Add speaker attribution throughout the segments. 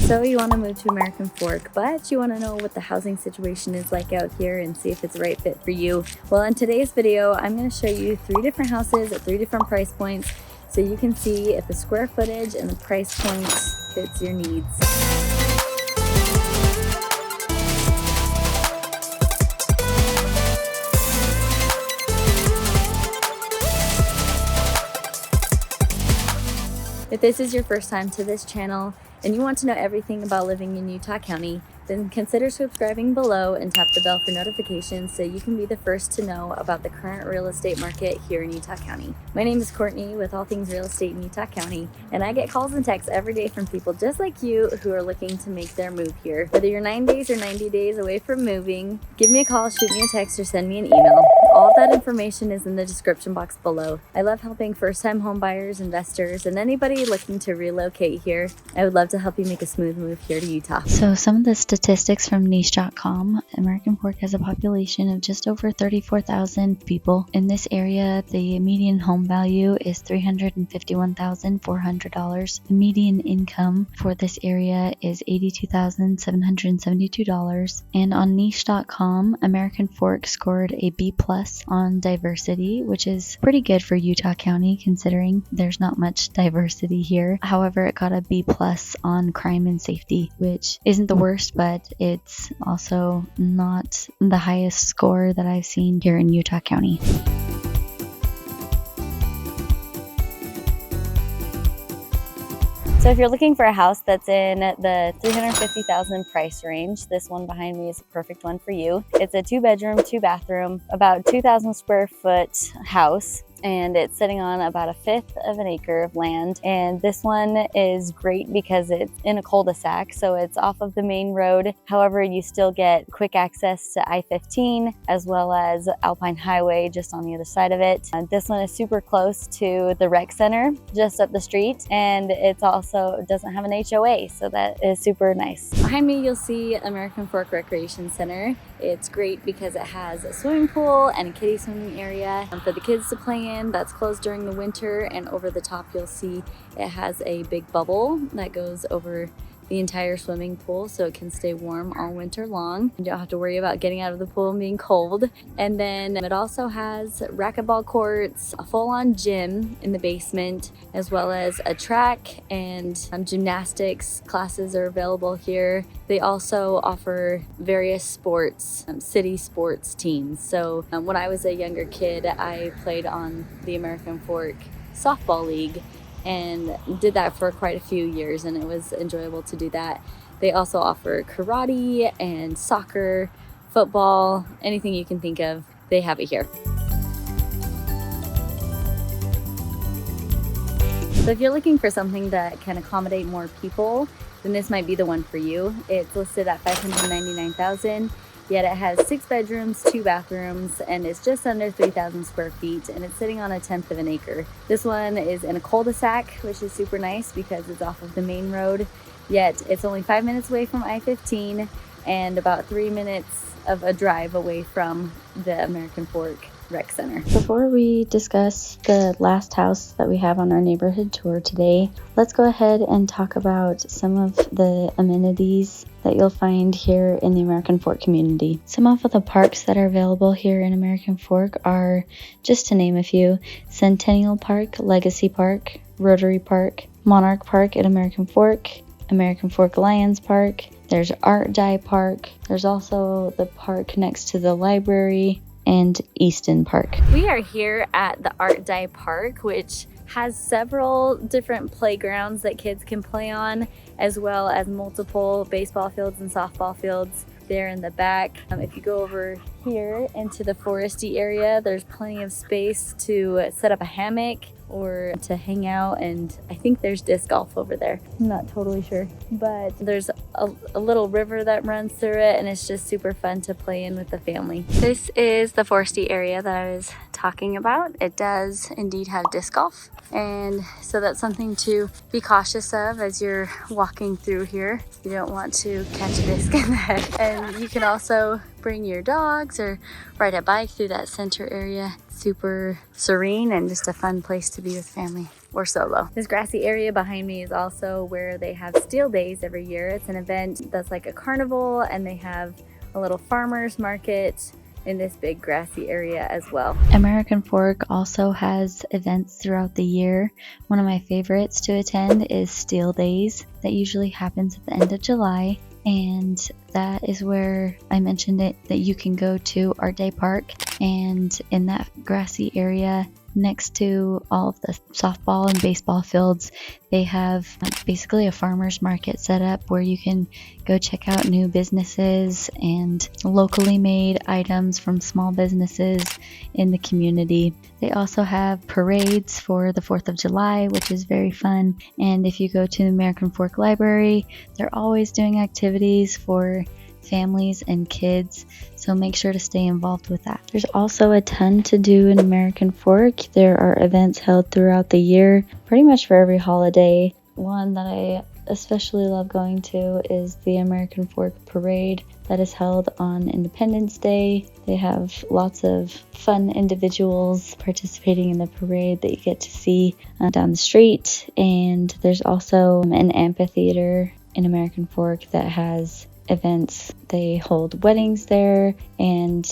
Speaker 1: So you want to move to American Fork, but you want to know what the housing situation is like out here and see if it's the right fit for you. Well, in today's video, I'm going to show you 3 different houses at 3 different price points so you can see if the square footage and the price points fits your needs. If this is your first time to this channel and you want to know everything about living in Utah County, then consider subscribing below and tap the bell for notifications so you can be the first to know about the current real estate market here in Utah County. My name is Courtney with All Things Real Estate in Utah County, and I get calls and texts every day from people just like you who are looking to make their move here. Whether you're 9 days or 90 days away from moving, give me a call, shoot me a text, or send me an email. All of that information is in the description box below. I love helping first-time home buyers, investors, and anybody looking to relocate here. I would love to help you make a smooth move here to Utah. So some of the statistics from niche.com, American Fork has a population of just over 34,000 people. In this area, the median home value is $351,400. The median income for this area is $82,772. And on niche.com, American Fork scored a B+ on diversity, which is pretty good for Utah County considering there's not much diversity here. However, it got a B+ on crime and safety, which isn't the worst, but it's also not the highest score that I've seen here in Utah County. So if you're looking for a house that's in the $350,000 price range, this one behind me is a perfect one for you. It's a 2-bedroom, 2-bathroom, about 2,000 square foot house. And it's sitting on about 1/5 of an acre of land. And this one is great because it's in a cul-de-sac, so it's off of the main road. However, you still get quick access to I-15 as well as Alpine Highway just on the other side of it. This one is super close to the rec center just up the street, and it's also doesn't have an HOA, so that is super nice. Behind me, you'll see American Fork Recreation Center. It's great because it has a swimming pool and a kiddie swimming area for the kids to play in. That's closed during the winter, and over the top you'll see it has a big bubble that goes over the entire swimming pool so it can stay warm all winter long. You don't have to worry about getting out of the pool and being cold. And then it also has racquetball courts, a full-on gym in the basement, as well as a track, and gymnastics classes are available here. They also offer various sports, city sports teams. So when I was a younger kid, I played on the American Fork softball league and did that for quite a few years, and it was enjoyable to do that. They also offer karate and soccer, football, anything you can think of, they have it here. So if you're looking for something that can accommodate more people, then this might be the one for you. It's listed at $599,000. Yet it has 6 bedrooms, 2 bathrooms, and it's just under 3,000 square feet, and it's sitting on 1/10 of an acre. This one is in a cul-de-sac, which is super nice because it's off of the main road, yet it's only 5 minutes away from I-15 and about 3 minutes of a drive away from the American Fork Rec Center. Before we discuss the last house that we have on our neighborhood tour today, let's go ahead and talk about some of the amenities that you'll find here in the American Fork community. Some of the parks that are available here in American Fork are, just to name a few, Centennial Park, Legacy Park, Rotary Park, Monarch Park at American Fork Lions Park, there's Art Dye Park, there's also the park next to the library, and Easton Park. We are here at the Art Dye Park, which has several different playgrounds that kids can play on, as well as multiple baseball fields and softball fields there in the back. If you go over here into the foresty area, there's plenty of space to set up a hammock or to hang out, and I think there's disc golf over there. I'm not totally sure, but there's a little river that runs through it, and it's just super fun to play in with the family. This is the foresty area that I was talking about. It does indeed have disc golf, and so that's something to be cautious of as you're walking through here. You don't want to catch a disc in the head. And you can also bring your dogs or ride a bike through that center area. Super serene and just a fun place to be with family. or solo. This grassy area behind me is also where they have Steel Days every year. It's an event that's like a carnival, and they have a little farmer's market in this big grassy area as well. American Fork also has events throughout the year. One of my favorites to attend is Steel Days. That usually happens at the end of July, and that is where I mentioned it, that you can go to Art Day Park, and in that grassy area next to all of the softball and baseball fields, they have basically a farmer's market set up where you can go check out new businesses and locally made items from small businesses in the community. They also have parades for the 4th of July, which is very fun. And if you go to the American Fork Library, they're always doing activities for families and kids, so make sure to stay involved with that. There's also a ton to do in American Fork. There are events held throughout the year, pretty much for every holiday. One that I especially love going to is the American Fork Parade that is held on Independence Day. They have lots of fun individuals participating in the parade that you get to see down the street, and there's also an amphitheater in American Fork that has events. They hold weddings there, and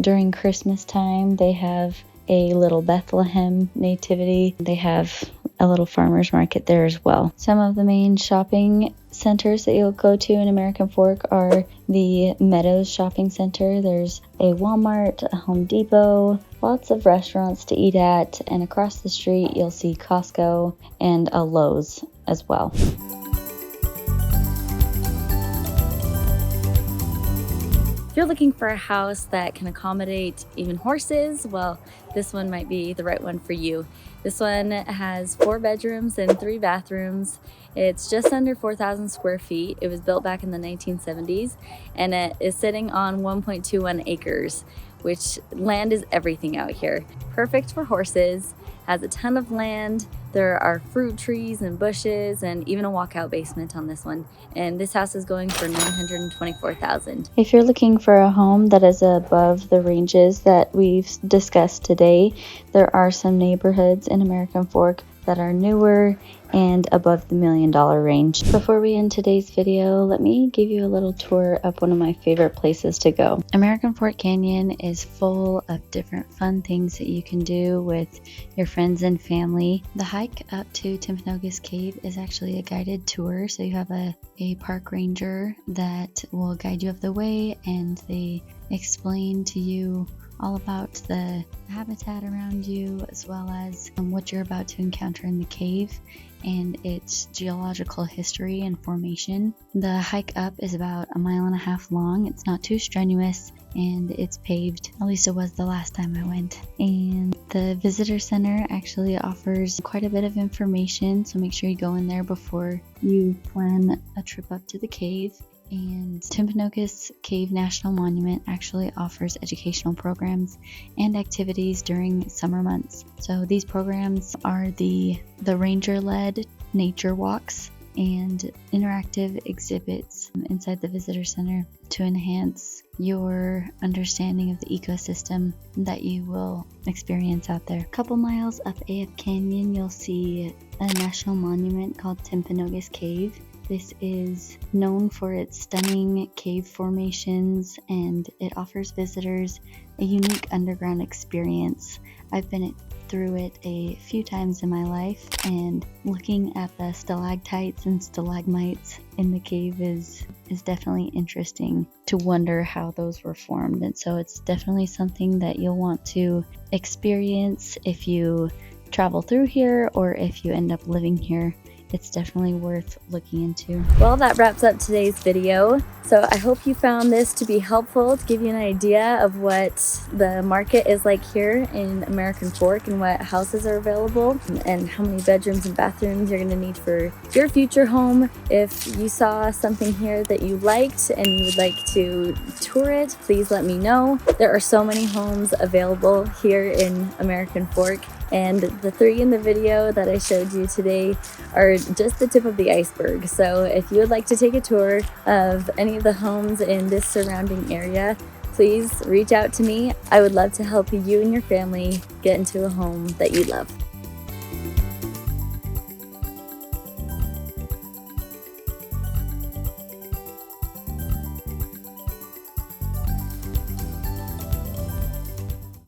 Speaker 1: during Christmas time they have a little Bethlehem nativity. They have a little farmer's market there as well. Some of the main shopping centers that you'll go to in American Fork are the Meadows Shopping Center. There's a Walmart, a Home Depot, lots of restaurants to eat at, and across the street you'll see Costco and a Lowe's as well. If you're looking for a house that can accommodate even horses, well, this one might be the right one for you. This one has 4 bedrooms and 3 bathrooms. It's just under 4,000 square feet. It was built back in the 1970s, and it is sitting on 1.21 acres, which land is everything out here. Perfect for horses, has a ton of land. There are fruit trees and bushes and even a walkout basement on this one. And this house is going for $924,000. If you're looking for a home that is above the ranges that we've discussed today, there are some neighborhoods in American Fork that are newer and above the $1 million range. Before we end today's video, let me give you a little tour of one of my favorite places to go. American Fork Canyon is full of different fun things that you can do with your friends and family. The hike up to Timpanogos Cave is actually a guided tour, so you have a park ranger that will guide you up the way, and they explain to you all about the habitat around you, as well as what you're about to encounter in the cave and its geological history and formation. The hike up is about 1.5 miles long. It's not too strenuous, and it's paved. At least it was the last time I went. And the visitor center actually offers quite a bit of information, so make sure you go in there before you plan a trip up to the cave. And Timpanogos Cave National Monument actually offers educational programs and activities during summer months. So these programs are the ranger-led nature walks and interactive exhibits inside the visitor center to enhance your understanding of the ecosystem that you will experience out there. A couple miles up AF Canyon, you'll see a national monument called Timpanogos Cave. This is known for its stunning cave formations, and it offers visitors a unique underground experience. I've been through it a few times in my life, and looking at the stalactites and stalagmites in the cave is definitely interesting to wonder how those were formed. And so it's definitely something that you'll want to experience if you travel through here or if you end up living here. It's definitely worth looking into. Well, that wraps up today's video. So I hope you found this to be helpful, to give you an idea of what the market is like here in American Fork and what houses are available and how many bedrooms and bathrooms you're going to need for your future home. If you saw something here that you liked and you would like to tour it, please let me know. There are so many homes available here in American Fork, and the 3 in the video that I showed you today are just the tip of the iceberg. So if you would like to take a tour of any of the homes in this surrounding area, please reach out to me. I would love to help you and your family get into a home that you love.